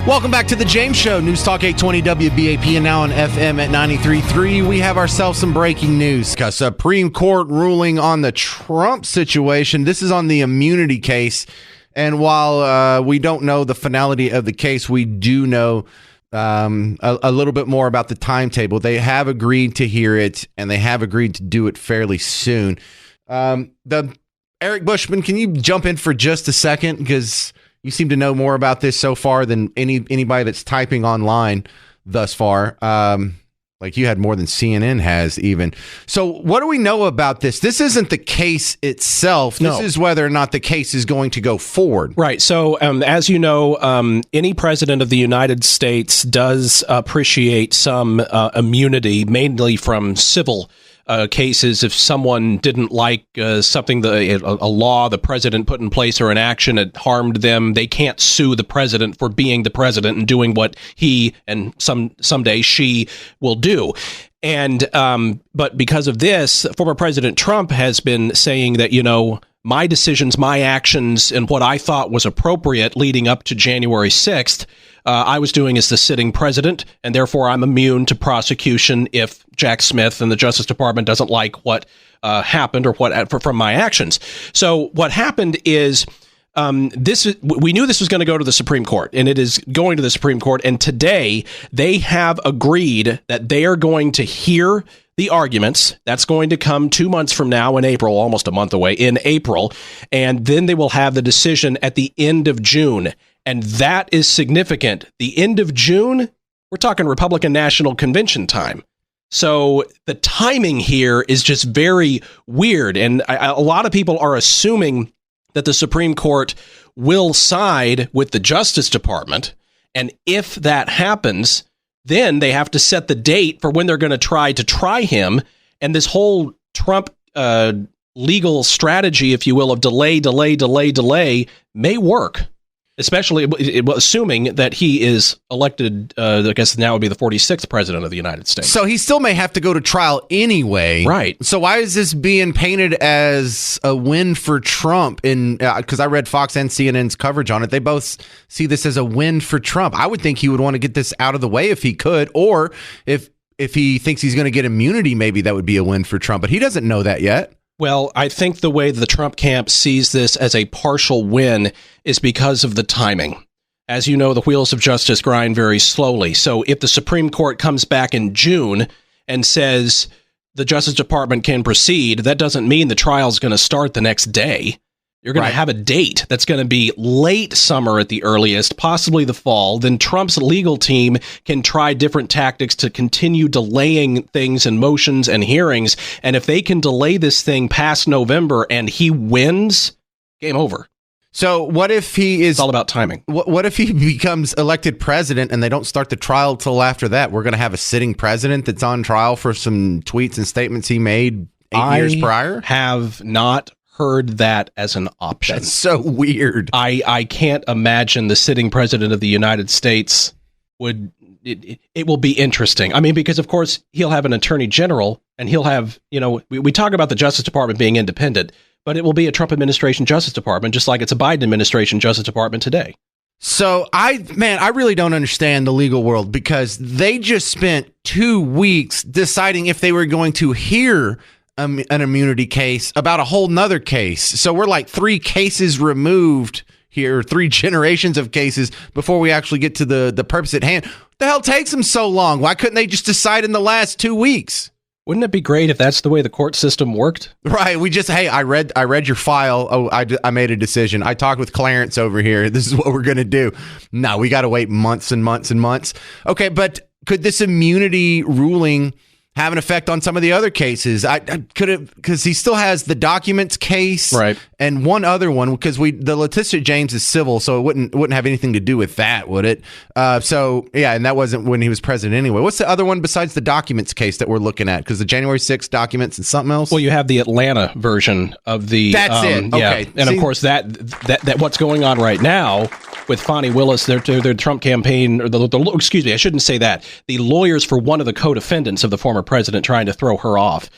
Welcome back to the James Show, News Talk 820 WBAP, and now on FM at 93.3. We have ourselves some breaking news. A Supreme Court ruling on the Trump situation. This is on the immunity case. And while we don't know the finality of the case, we do know a little bit more about the timetable. They have agreed to hear it, and they have agreed to do it fairly soon. Eric Bushman, can you jump in for just a second? Because you seem to know more about this so far than anybody that's typing online thus far. Like you had more than CNN has even. So what do we know about this? This isn't the case itself. This is whether or not the case is going to go forward. Right. So as you know, any president of the United States does appreciate some immunity, mainly from civil cases. If someone didn't like something, a law the president put in place or an action that harmed them, they can't sue the president for being the president and doing what he and someday she will do. And but because of this, former President Trump has been saying that, my decisions, my actions, and what I thought was appropriate leading up to January 6th, I was doing as the sitting president, and therefore I'm immune to prosecution if Jack Smith and the Justice Department doesn't like what happened or from my actions. So what happened is we knew this was going to go to the Supreme Court, and it is going to the Supreme Court. And today they have agreed that they are going to hear the arguments. That's going to come 2 months from now in April, almost a month away in April. And then they will have the decision at the end of June. And that is significant. The end of June, we're talking Republican National Convention time. So the timing here is just very weird. And a lot of people are assuming that the Supreme Court will side with the Justice Department. And if that happens, then they have to set the date for when they're going to try him. And this whole Trump legal strategy, if you will, of delay may work. Especially assuming that he is elected, I guess now would be the 46th president of the United States. So he still may have to go to trial anyway. Right. So why is this being painted as a win for Trump? Because I read Fox and CNN's coverage on it. They both see this as a win for Trump. I would think he would want to get this out of the way if he could, or if he thinks he's going to get immunity, maybe that would be a win for Trump. But he doesn't know that yet. Well, I think the way the Trump camp sees this as a partial win is because of the timing. As you know, the wheels of justice grind very slowly. So if the Supreme Court comes back in June and says the Justice Department can proceed, that doesn't mean the trial is going to start the next day. You're going to have a date that's going to be late summer at the earliest, possibly the fall. Then Trump's legal team can try different tactics to continue delaying things and motions and hearings. And if they can delay this thing past November and he wins, game over. So what if he is... It's all about timing. What if he becomes elected president and they don't start the trial till after that? We're going to have a sitting president that's on trial for some tweets and statements he made 8 years prior? I have not heard that as an option. That's so weird. I can't imagine the sitting president of the United States would... It will be interesting. I mean, because, of course, he'll have an attorney general and he'll have, we talk about the Justice Department being independent, but it will be a Trump administration Justice Department, just like it's a Biden administration Justice Department today. So I really don't understand the legal world, because they just spent 2 weeks deciding if they were going to hear an immunity case about a whole nother case. So we're like 3 cases removed here, 3 generations of cases before we actually get to the purpose at hand. What the hell takes them so long? Why couldn't they just decide in the last 2 weeks? Wouldn't it be great if that's the way the court system worked? Right. We just, hey, I read your file. Oh, I made a decision. I talked with Clarence over here. This is what we're going to do. No, we got to wait months and months and months. Okay, but could this immunity ruling have an effect on some of the other cases? I could have, because he still has the documents case, right, and one other one, because the Letitia James is civil, so it wouldn't have anything to do with that, would it? So yeah, and that wasn't when he was president anyway. What's the other one besides the documents case that we're looking at? Because the January 6th documents and something else. Well, you have the Atlanta version of the. That's it. Okay, yeah. And of course that what's going on right now with Fani Willis, their Trump campaign, or excuse me, I shouldn't say that. The lawyers for one of the co-defendants of the former president trying to throw her off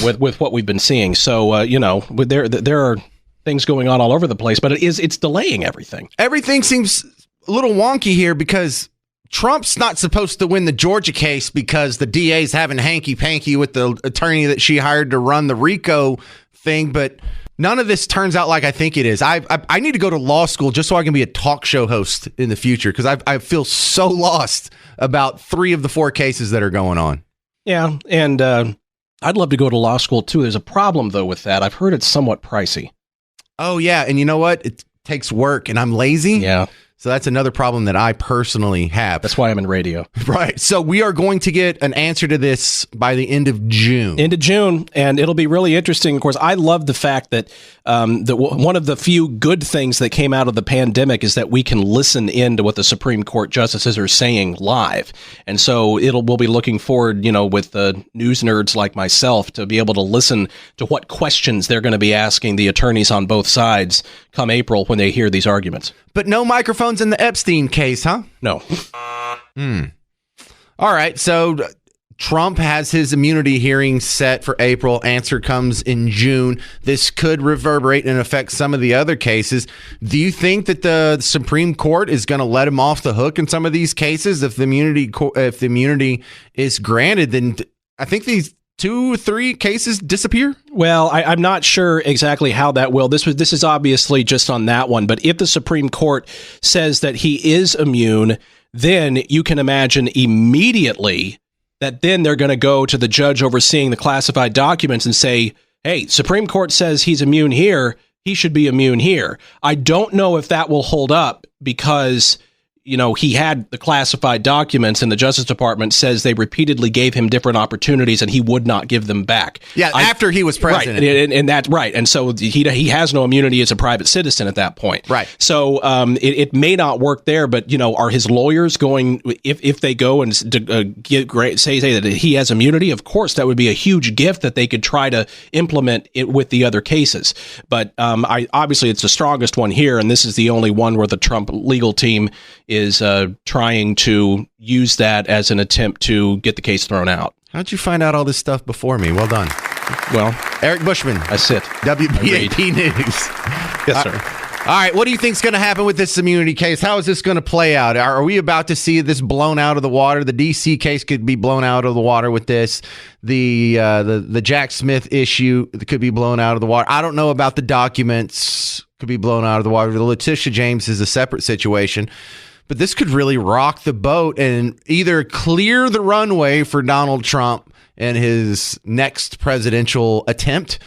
with what we've been seeing. So, there are things going on all over the place, but it's delaying everything. Everything seems a little wonky here because Trump's not supposed to win the Georgia case because the DA's having hanky-panky with the attorney that she hired to run the RICO thing, but none of this turns out like I think it is. I need to go to law school just so I can be a talk show host in the future because I feel so lost about 3 of the 4 cases that are going on. Yeah, and I'd love to go to law school, too. There's a problem, though, with that. I've heard it's somewhat pricey. Oh, yeah, and you know what? It takes work, and I'm lazy. Yeah. So that's another problem that I personally have. That's why I'm in radio. Right. So we are going to get an answer to this by the end of June. End of June, and it'll be really interesting. Of course, I love the fact that one of the few good things that came out of the pandemic is that we can listen in to what the Supreme Court justices are saying live. And so we'll be looking forward, with the news nerds like myself to be able to listen to what questions they're going to be asking the attorneys on both sides come April when they hear these arguments. But no microphones in the Epstein case, huh? No. All right. So Trump has his immunity hearing set for April. Answer comes in June. This could reverberate and affect some of the other cases. Do you think that the Supreme Court is going to let him off the hook in some of these cases? If the immunity is granted, then I think these 2 or 3 cases disappear? Well, I'm not sure exactly how that will. This is obviously just on that one. But if the Supreme Court says that he is immune, then you can imagine immediately that then they're going to go to the judge overseeing the classified documents and say, hey, Supreme Court says he's immune here. He should be immune here. I don't know if that will hold up because he had the classified documents and the Justice Department says they repeatedly gave him different opportunities and he would not give them back. Yeah, after he was president. Right, and that's right. And so he has no immunity as a private citizen at that point. Right. So it may not work there, but, are his lawyers going, if they go and say that he has immunity, of course, that would be a huge gift that they could try to implement it with the other cases. But obviously it's the strongest one here, and this is the only one where the Trump legal team is trying to use that as an attempt to get the case thrown out. How'd you find out all this stuff before me? Well done. Well, Eric Bushman. I sit. WBAP News. Yes, sir. All right. What do you think's going to happen with this immunity case? How is this going to play out? Are we about to see this blown out of the water? The D.C. case could be blown out of the water with this. The Jack Smith issue could be blown out of the water. I don't know about the documents. Could be blown out of the water. The Letitia James is a separate situation. But this could really rock the boat and either clear the runway for Donald Trump and his next presidential attempt,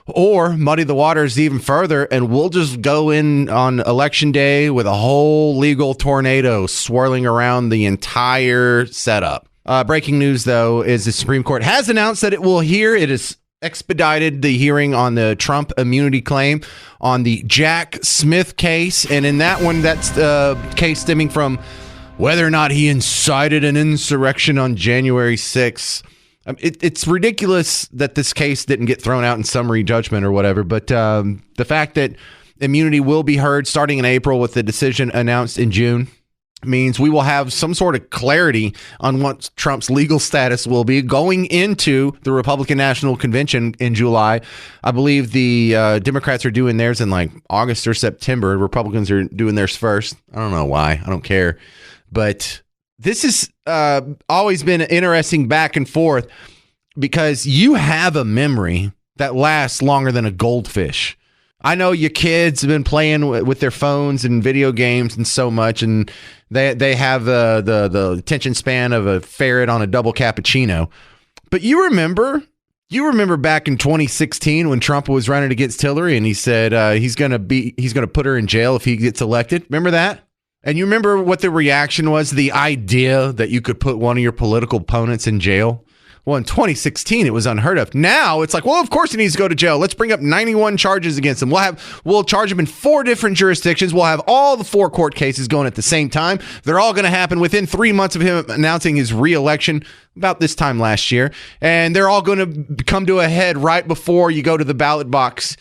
or muddy the waters even further, and we'll just go in on Election Day with a whole legal tornado swirling around the entire setup. Breaking news, though, is the Supreme Court has announced that it will hear. It has expedited the hearing on the Trump immunity claim on the Jack Smith case. And in that one, that's the case stemming from whether or not he incited an insurrection on January 6th. It's ridiculous that this case didn't get thrown out in summary judgment or whatever. But the fact that immunity will be heard starting in April with the decision announced in June means we will have some sort of clarity on what Trump's legal status will be going into the Republican National Convention in July. I believe the Democrats are doing theirs in like August or September. Republicans are doing theirs first. I don't know why. I don't care. But this has always been an interesting back and forth because you have a memory that lasts longer than a goldfish. I know your kids have been playing with their phones and video games and so much, and they have the attention span of a ferret on a double cappuccino. But you remember back in 2016 when Trump was running against Hillary, and he said he's gonna put her in jail if he gets elected. Remember that? And you remember what the reaction was? The idea that you could put one of your political opponents in jail. Well, in 2016, it was unheard of. Now it's like, well, of course he needs to go to jail. Let's bring up 91 charges against him. We'll charge him in 4 different jurisdictions. We'll have all the 4 court cases going at the same time. They're all going to happen within 3 months of him announcing his reelection about this time last year. And they're all going to come to a head right before you go to the ballot box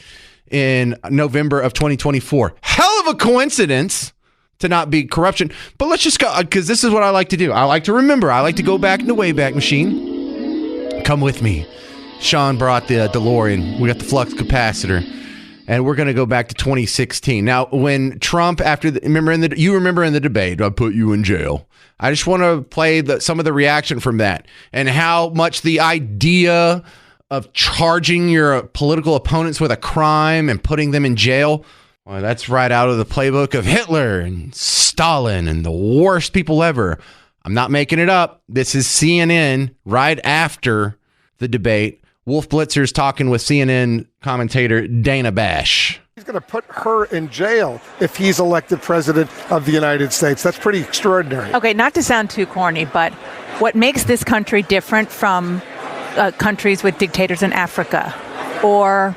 in November of 2024. Hell of a coincidence to not be corruption. But let's just go, because this is what I like to do. I like to remember. I like to go back in the Wayback Machine. Come with me. Sean brought the DeLorean. We got the flux capacitor. and we're going to go back to 2016. Now, when Trump, remember in the debate, I put you in jail. I just want to play some of the reaction from that and how much the idea of charging your political opponents with a crime and putting them in jail, well, that's right out of the playbook of Hitler and Stalin and the worst people ever. I'm not making it up. This is CNN right after the debate. Wolf Blitzer's talking with CNN commentator Dana Bash. He's going to put her in jail if he's elected president of the United States. That's pretty extraordinary. Okay, not to sound too corny, but what makes this country different from countries with dictators in Africa or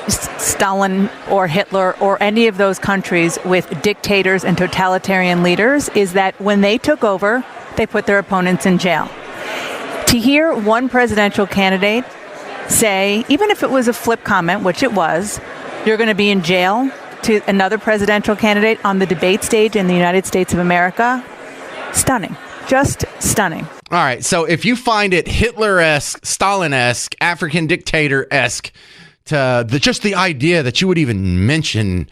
Stalin or Hitler or any of those countries with dictators and totalitarian leaders is that when they took over, they put their opponents in jail. To hear one presidential candidate say, even if it was a flip comment, which it was, you're going to be in jail, to another presidential candidate on the debate stage in the United States of America, stunning. Just stunning. All right, so if you find it Hitler-esque, Stalin-esque, African dictator-esque, just the idea that you would even mention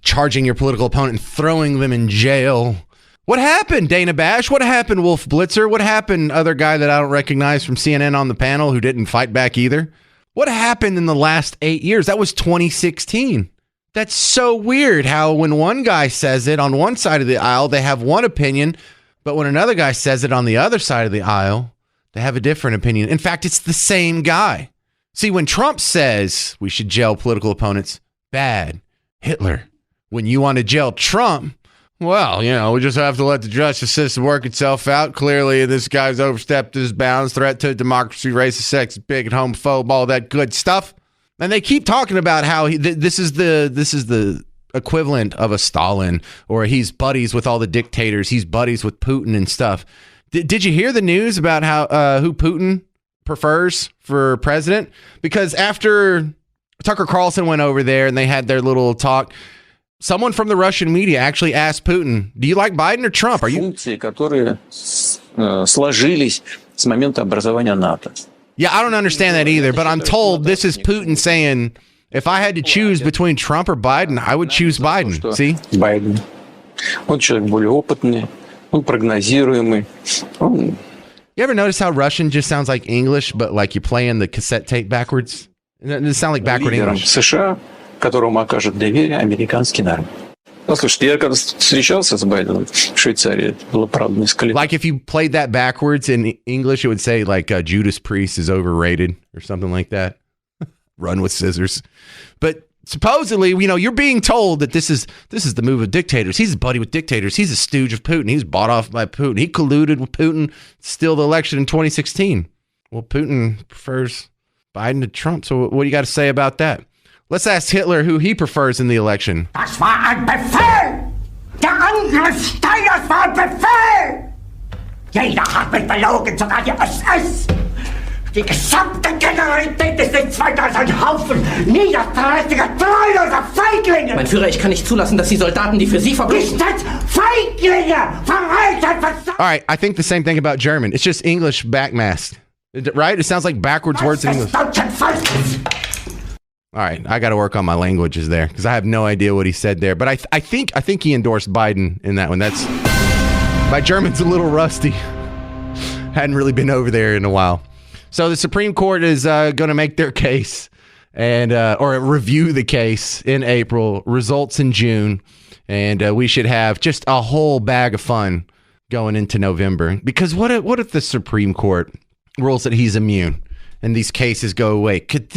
charging your political opponent and throwing them in jail. What happened, Dana Bash? What happened, Wolf Blitzer? What happened, other guy that I don't recognize from CNN on the panel who didn't fight back either? What happened in the last 8 years? That was 2016. That's so weird how when one guy says it on one side of the aisle, they have one opinion, but when another guy says it on the other side of the aisle, they have a different opinion. In fact, it's the same guy. See, when Trump says we should jail political opponents, bad. Hitler. When you want to jail Trump, well, we just have to let the justice system work itself out. Clearly, this guy's overstepped his bounds, threat to democracy, racist, sexist, bigot, homophobe, all that good stuff. And they keep talking about how this is the equivalent of a Stalin, or he's buddies with all the dictators. He's buddies with Putin and stuff. Did you hear the news about how who Putin prefers for president? Because after Tucker Carlson went over there and they had their little talk, someone from the Russian media actually asked Putin, do you like Biden or Trump? Are you? Yeah, I don't understand that either, but I'm told this is Putin saying, if I had to choose between Trump or Biden, I would choose Biden. See? Biden. Он человек более опытный, он прогнозируемый. You ever notice how Russian just sounds like English, but like you're playing the cassette tape backwards? It sounds like backward English. США, которому окажет доверие американский народ. Слушайте, я когда встречался с Байденом в Швейцарии, это было, правда, несколько лет. Like if you played that backwards in English, it would say like Judas Priest is overrated or something like that. Run with scissors. But supposedly, you're being told that this is the move of dictators. He's a buddy with dictators. He's a stooge of Putin. He's bought off by Putin. He colluded with Putin to steal the election in 2016. Well, Putin prefers Biden to Trump. So what do you got to say about that? Let's ask Hitler who he prefers in the election. Das war ein Befehl! Der Angriff Steiners war ein Befehl! Jeder hat mich belogen, sogar die SS! Die gesamte Generalität ist nichts weiter als ein Haufen niederträchtiger, treuloser Feiglinge! Mein Führer, ich kann nicht zulassen, dass die Soldaten, die für Sie verbringen... Nicht als Feiglinge! Verreiter, All right, I think the same thing about German. It's just English backmasked. Right? It sounds like backwards words in English. All right, I got to work on my languages there because I have no idea what he said there. But I think he endorsed Biden in that one. That's my German's a little rusty. Hadn't really been over there in a while. So the Supreme Court is going to make their case and or review the case in April. Results in June, and we should have just a whole bag of fun going into November. Because what if the Supreme Court rules that he's immune? And these cases go away. Could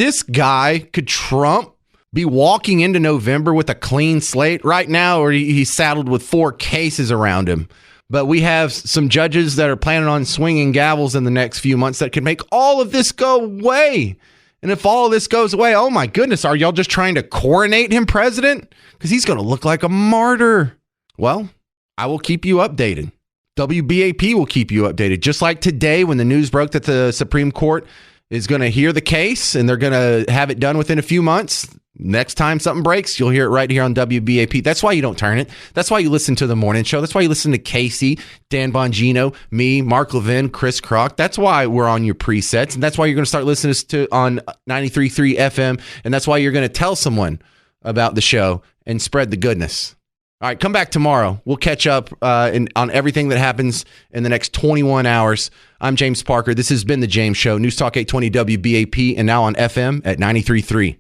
Trump be walking into November with a clean slate right now, or he's saddled with 4 cases around him? But we have some judges that are planning on swinging gavels in the next few months that could make all of this go away. And if all of this goes away, oh my goodness, are y'all just trying to coronate him president? Because he's going to look like a martyr. Well, I will keep you updated. WBAP will keep you updated. Just like today when the news broke that the Supreme Court is going to hear the case and they're going to have it done within a few months. Next time something breaks, you'll hear it right here on WBAP. That's why you don't turn it. That's why you listen to the morning show. That's why you listen to Casey, Dan Bongino, me, Mark Levin, Chris Kroc. That's why we're on your presets. And that's why you're going to start listening to on 93.3 FM. And that's why you're going to tell someone about the show and spread the goodness. All right, come back tomorrow. We'll catch up on everything that happens in the next 21 hours. I'm James Parker. This has been The James Show, News Talk 820 WBAP, and now on FM at 93.3.